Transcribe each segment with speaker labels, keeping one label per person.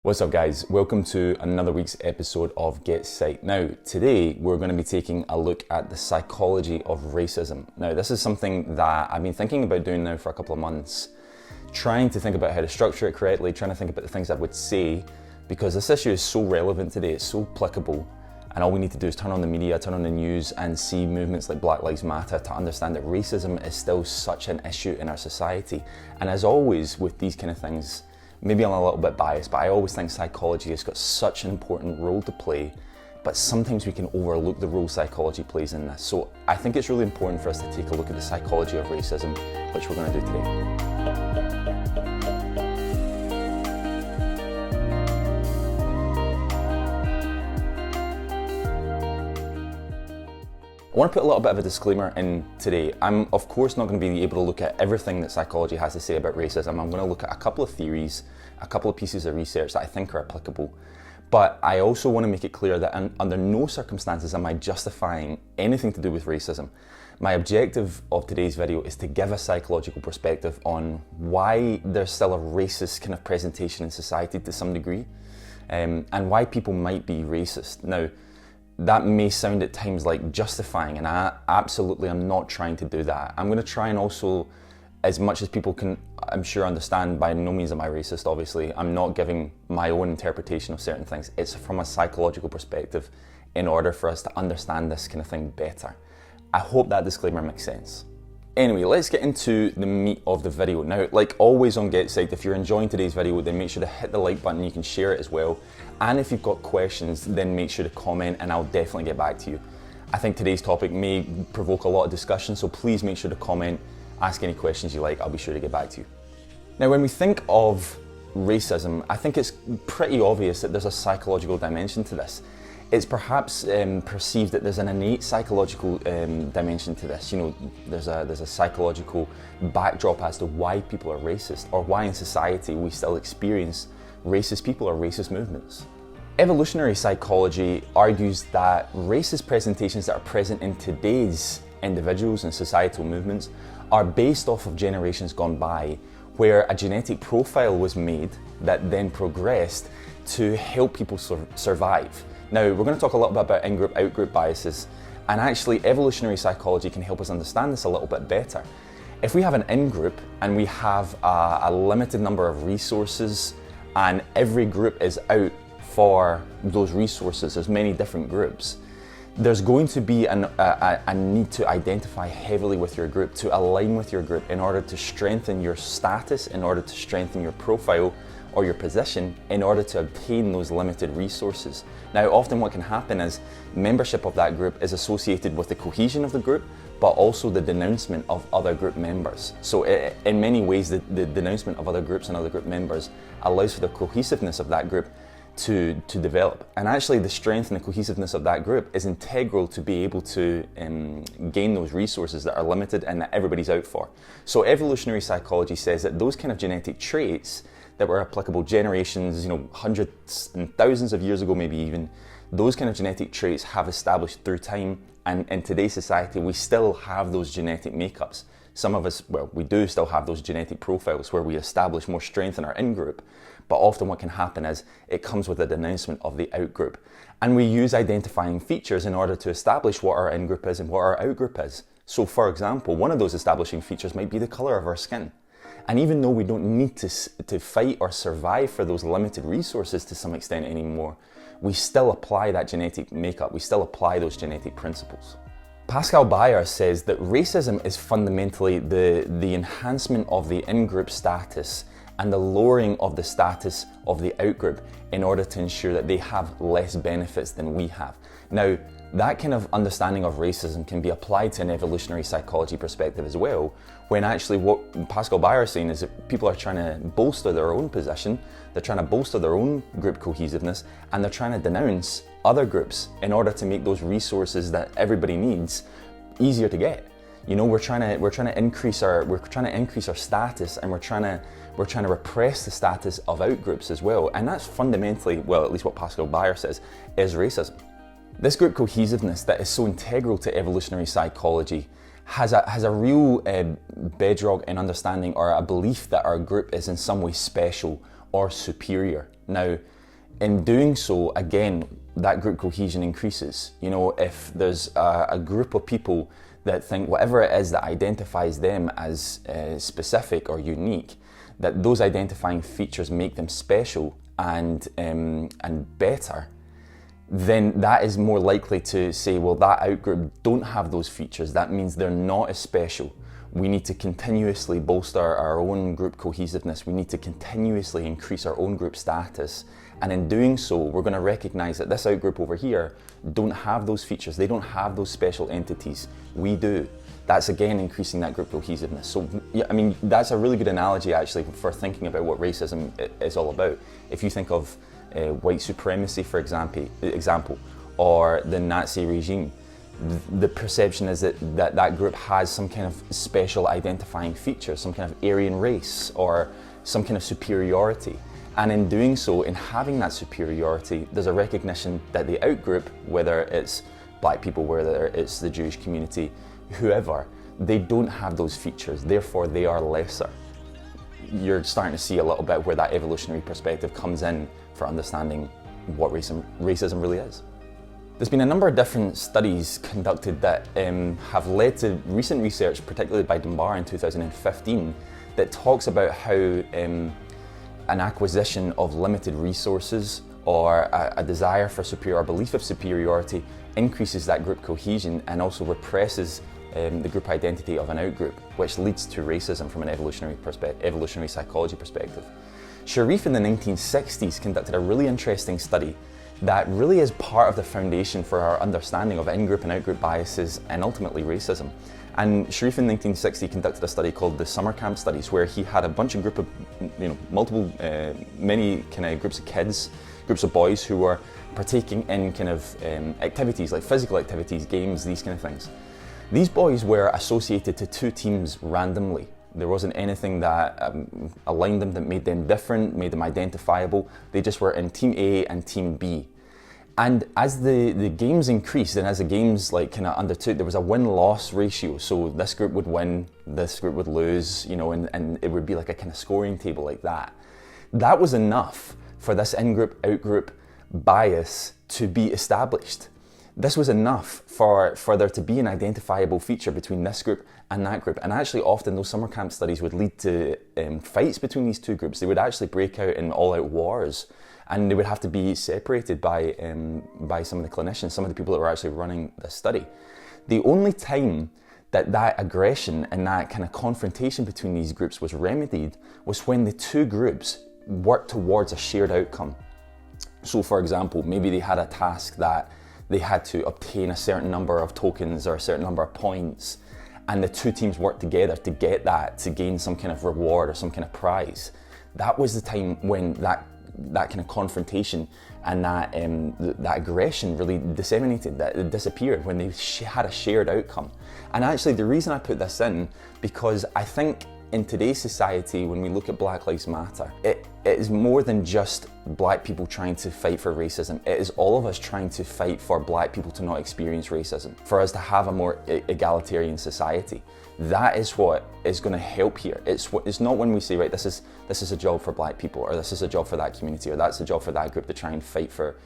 Speaker 1: What's up guys, welcome to another week's episode of GetPsyched. Now today we're going to be taking a look at the psychology of racism. Now this is something that I've been thinking about doing now for a couple of months, trying to think about how to structure it correctly, trying to think about the things I would say, because this issue is so relevant today, it's so applicable, and all we need to do is turn on the media, turn on the news and see movements like Black Lives Matter to understand that racism is still such an issue in our society. And as always with these kind of things, maybe I'm a little bit biased, but I always think psychology has got such an important role to play, but sometimes we can overlook the role psychology plays in this. So I think it's really important for us to take a look at the psychology of racism, which we're going to do today. I want to put a little bit of a disclaimer in today. I'm of course not going to be able to look at everything that psychology has to say about racism. I'm going to look at a couple of theories, a couple of pieces of research that I think are applicable. But I also want to make it clear that under no circumstances am I justifying anything to do with racism. My objective of today's video is to give a psychological perspective on why there's still a racist kind of presentation in society to some degree, and why people might be racist. Now, that may sound at times like justifying, and I absolutely am not trying to do that. I'm going to try and also, as much as people can, I'm sure, understand, by no means am I racist, obviously. I'm not giving my own interpretation of certain things. It's from a psychological perspective in order for us to understand this kind of thing better. I hope that disclaimer makes sense. Anyway, let's get into the meat of the video. Now, like always on GetPsyched, if you're enjoying today's video, then make sure to hit the like button. You can share it as well. And if you've got questions, then make sure to comment and I'll definitely get back to you. I think today's topic may provoke a lot of discussion, so please make sure to comment, ask any questions you like. I'll be sure to get back to you. Now, when we think of racism, I think it's pretty obvious that there's a psychological dimension to this. It's perhaps perceived that there's an innate psychological dimension to this. You know, there's a psychological backdrop as to why people are racist, or why in society we still experience racist people or racist movements. Evolutionary psychology argues that racist presentations that are present in today's individuals and societal movements are based off of generations gone by, where a genetic profile was made that then progressed to help people survive. Now, we're going to talk a little bit about in-group, out-group biases, and actually evolutionary psychology can help us understand this a little bit better. If we have an in-group and we have a limited number of resources and every group is out for those resources, there's many different groups, there's going to be a need to identify heavily with your group, to align with your group in order to strengthen your status, in order to strengthen your profile or your position, in order to obtain those limited resources. Now, often what can happen is membership of that group is associated with the cohesion of the group, but also the denouncement of other group members. So in many ways, the denouncement of other groups and other group members allows for the cohesiveness of that group to develop. And actually the strength and the cohesiveness of that group is integral to be able to gain those resources that are limited and that everybody's out for. So evolutionary psychology says that those kind of genetic traits that were applicable generations, hundreds and thousands of years ago, maybe even, those kind of genetic traits have established through time, and in today's society we still have those genetic makeups. Some of us, well, we do still have those genetic profiles where we establish more strength in our in-group, but often what can happen is it comes with a denouncement of the out-group. And we use identifying features in order to establish what our in-group is and what our out-group is. So for example, one of those establishing features might be the colour of our skin. And even though we don't need to fight or survive for those limited resources to some extent anymore, we still apply that genetic makeup, we still apply those genetic principles. Pascal Bayer says that racism is fundamentally the enhancement of the in-group status and the lowering of the status of the out-group in order to ensure that they have less benefits than we have. Now, that kind of understanding of racism can be applied to an evolutionary psychology perspective as well, when actually what Pascal Bayer is saying is that people are trying to bolster their own position, they're trying to bolster their own group cohesiveness, and they're trying to denounce other groups in order to make those resources that everybody needs easier to get. You know, we're trying to increase our status, and we're trying to repress the status of outgroups as well. And that's fundamentally, well, at least what Pascal Bayer says, is racism. This group cohesiveness that is so integral to evolutionary psychology has a real bedrock in understanding, or a belief that our group is in some way special or superior. Now, in doing so, again, that group cohesion increases. You know, if there's a group of people that think whatever it is that identifies them as specific or unique, that those identifying features make them special and better, then that is more likely to say, well, that outgroup don't have those features. That means they're not as special. We need to continuously bolster our own group cohesiveness. We need to continuously increase our own group status. And in doing so, we're going to recognize that this outgroup over here don't have those features. They don't have those special entities. We do. That's again increasing that group cohesiveness. So, yeah, I mean, that's a really good analogy actually for thinking about what racism is all about. If you think of white supremacy, for example, or the Nazi regime, the perception is that group has some kind of special identifying feature, some kind of Aryan race or some kind of superiority. And in doing so, in having that superiority, there's a recognition that the outgroup, whether it's black people, whether it's the Jewish community, whoever, they don't have those features, therefore they are lesser. You're starting to see a little bit where that evolutionary perspective comes in for understanding what racism really is. There's been a number of different studies conducted that have led to recent research, particularly by Dunbar in 2015, that talks about how an acquisition of limited resources or a desire for superior, or belief of superiority, increases that group cohesion and also represses the group identity of an outgroup, which leads to racism from an evolutionary psychology perspective. Sharif in the 1960s conducted a really interesting study that really is part of the foundation for our understanding of in-group and out-group biases and ultimately racism. And Sharif in 1960 conducted a study called the summer camp studies, where he had a bunch of many kind of groups of kids, groups of boys who were partaking in kind of activities like physical activities, games, these kind of things. These boys were associated to two teams randomly. There wasn't anything that aligned them, that made them different, made them identifiable. They just were in Team A and Team B. And as the games increased and as the games like kind of undertook, there was a win-loss ratio. So this group would win, this group would lose, you know, and it would be like a kind of scoring table like that. That was enough for this in-group, out-group bias to be established. This was enough for there to be an identifiable feature between this group and that group. And actually often those summer camp studies would lead to fights between these two groups. They would actually break out in all-out wars, and they would have to be separated by some of the clinicians, some of the people that were actually running this study. The only time that aggression and that kind of confrontation between these groups was remedied was when the two groups worked towards a shared outcome. So for example, maybe they had a task that they had to obtain a certain number of tokens or a certain number of points, and the two teams worked together to get that, to gain some kind of reward or some kind of prize. That was the time when that kind of confrontation and that aggression really disseminated, that it disappeared, when they had a shared outcome. And actually the reason I put this in, because I think in today's society, when we look at Black Lives Matter, it is more than just black people trying to fight for racism. It is all of us trying to fight for black people to not experience racism, for us to have a more egalitarian society. That is what is going to help here. It's not when we say, right, this is a job for black people, or this is a job for that community, or that's a job for that group to try and fight for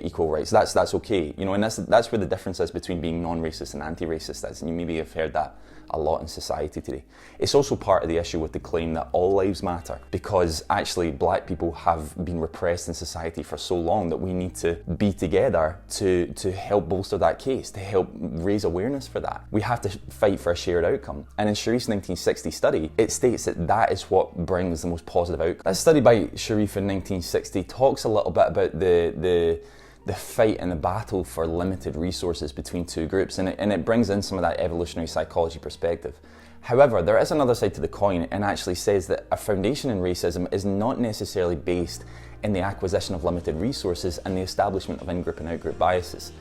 Speaker 1: equal rights. That's okay, you know, and that's where the difference is between being non-racist and anti-racist. And you maybe have heard that a lot in society today. It's also part of the issue with the claim that all lives matter, because actually black people have been repressed in society for so long that we need to be together to help bolster that case, to help raise awareness for that. We have to fight for a shared outcome. And in Sharif's 1960 study, it states that is what brings the most positive outcome. That study by Sharif in 1960 talks a little bit about the fight and the battle for limited resources between two groups, and it brings in some of that evolutionary psychology perspective. However, there is another side to the coin, and actually says that a foundation in racism is not necessarily based in the acquisition of limited resources and the establishment of in-group and out-group biases.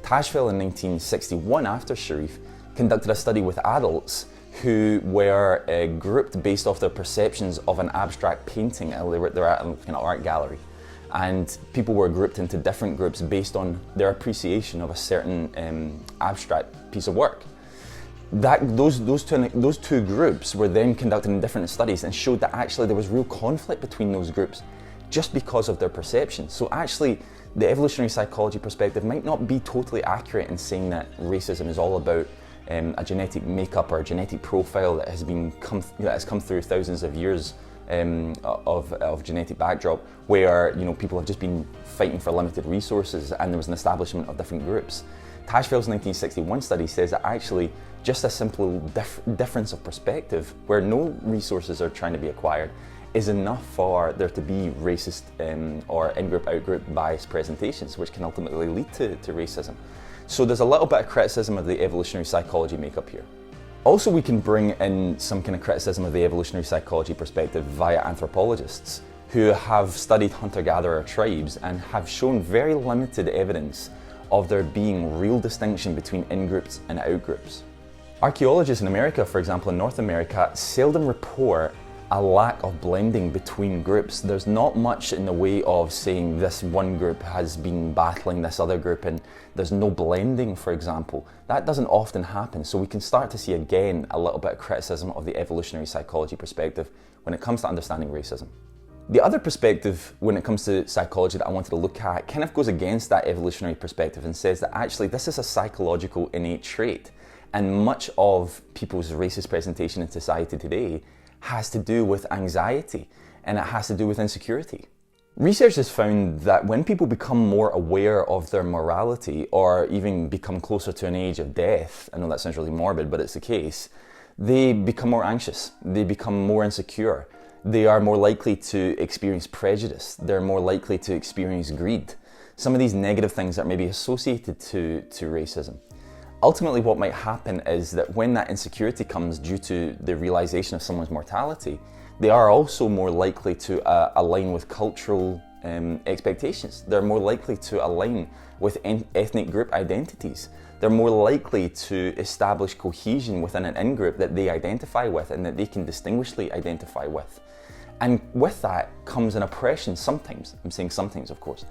Speaker 1: Tashville in 1961, after Sharif, conducted a study with adults who were grouped based off their perceptions of an abstract painting. They were at an art gallery. And people were grouped into different groups based on their appreciation of a certain abstract piece of work. Those two groups were then conducted in different studies and showed that actually there was real conflict between those groups, just because of their perception. So actually, the evolutionary psychology perspective might not be totally accurate in saying that racism is all about a genetic makeup or a genetic profile that has come through thousands of years of genetic backdrop, where people have just been fighting for limited resources and there was an establishment of different groups. Tashfeld's 1961 study says that actually just a simple difference of perspective where no resources are trying to be acquired is enough for there to be racist or in-group, out-group bias presentations, which can ultimately lead to racism. So there's a little bit of criticism of the evolutionary psychology makeup here. Also, we can bring in some kind of criticism of the evolutionary psychology perspective via anthropologists who have studied hunter-gatherer tribes and have shown very limited evidence of there being real distinction between in-groups and out-groups. Archaeologists in America, for example, in North America, seldom report a lack of blending between groups. There's not much in the way of saying this one group has been battling this other group and there's no blending, for example. That doesn't often happen, so we can start to see again a little bit of criticism of the evolutionary psychology perspective when it comes to understanding racism. The other perspective when it comes to psychology that I wanted to look at kind of goes against that evolutionary perspective and says that actually this is a psychological innate trait, and much of people's racist presentation in society today has to do with anxiety and it has to do with insecurity. Research has found that when people become more aware of their morality or even become closer to an age of death, I know that sounds really morbid, but it's the case, they become more anxious, they become more insecure, they are more likely to experience prejudice, they're more likely to experience greed, some of these negative things that may be associated to racism. Ultimately, what might happen is that when that insecurity comes due to the realization of someone's mortality, they are also more likely to align with cultural expectations. They're more likely to align with ethnic group identities. They're more likely to establish cohesion within an in-group that they identify with and that they can distinguishedly identify with. And with that comes an oppression sometimes. I'm saying sometimes, of course.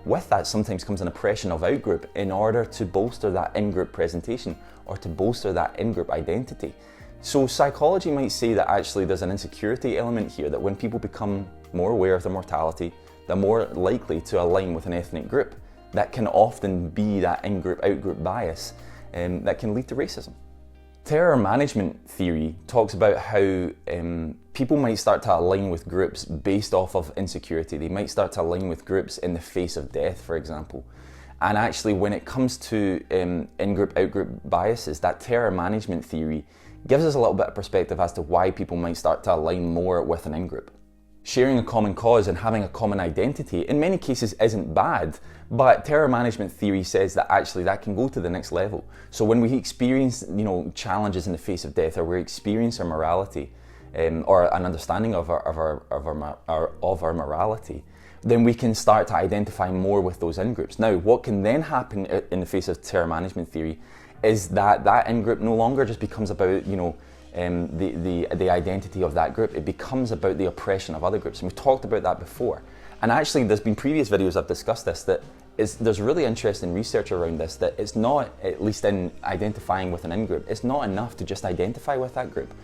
Speaker 1: With that sometimes comes an oppression of out-group in order to bolster that in-group presentation or to bolster that in-group identity. So psychology might say that actually there's an insecurity element here, that when people become more aware of their mortality, they're more likely to align with an ethnic group. That can often be that in-group, out-group bias that can lead to racism. Terror management theory talks about how people might start to align with groups based off of insecurity. They might start to align with groups in the face of death, for example. And actually, when it comes to in-group, out-group biases, that terror management theory gives us a little bit of perspective as to why people might start to align more with an in-group. Sharing a common cause and having a common identity in many cases isn't bad, but terror management theory says that actually that can go to the next level. So when we experience challenges in the face of death, or we experience our morality or an understanding of our morality, then we can start to identify more with those in-groups. Now, what can then happen in the face of terror management theory is that in-group no longer just becomes about the identity of that group. It becomes about the oppression of other groups, and we've talked about that before. And actually, there's been previous videos I've discussed this, there's really interesting research around this, that it's not, at least in identifying with an in-group, it's not enough to just identify with that group.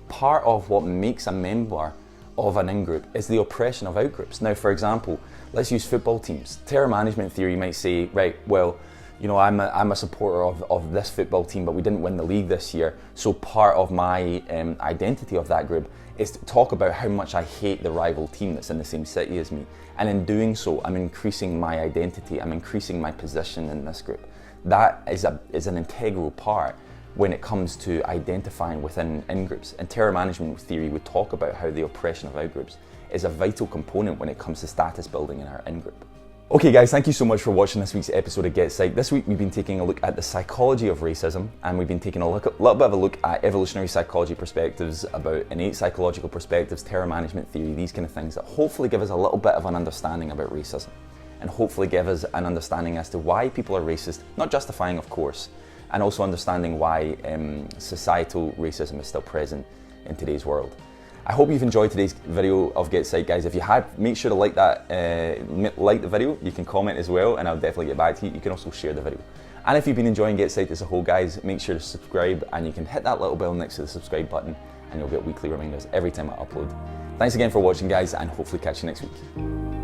Speaker 1: Part of what makes a member of an in-group is the oppression of out-groups. Now, for example, let's use football teams. Terror management theory might say, right, well, I'm a supporter of this football team, but we didn't win the league this year. So part of my identity of that group is to talk about how much I hate the rival team that's in the same city as me. And in doing so, I'm increasing my identity, I'm increasing my position in this group. That is an integral part when it comes to identifying within in-groups. And terror management theory would talk about how the oppression of out-groups is a vital component when it comes to status building in our in-group. Okay guys, thank you so much for watching this week's episode of GetPsyched. This week we've been taking a look at the psychology of racism, and we've been taking a little bit of a look at evolutionary psychology perspectives, about innate psychological perspectives, terror management theory, these kind of things that hopefully give us a little bit of an understanding about racism, and hopefully give us an understanding as to why people are racist, not justifying of course, and also understanding why societal racism is still present in today's world. I hope you've enjoyed today's video of GetPsyched, guys. If you had, make sure to like the video. You can comment as well, and I'll definitely get back to you. You can also share the video. And if you've been enjoying GetPsyched as a whole, guys, make sure to subscribe, and you can hit that little bell next to the subscribe button, and you'll get weekly reminders every time I upload. Thanks again for watching, guys, and hopefully catch you next week.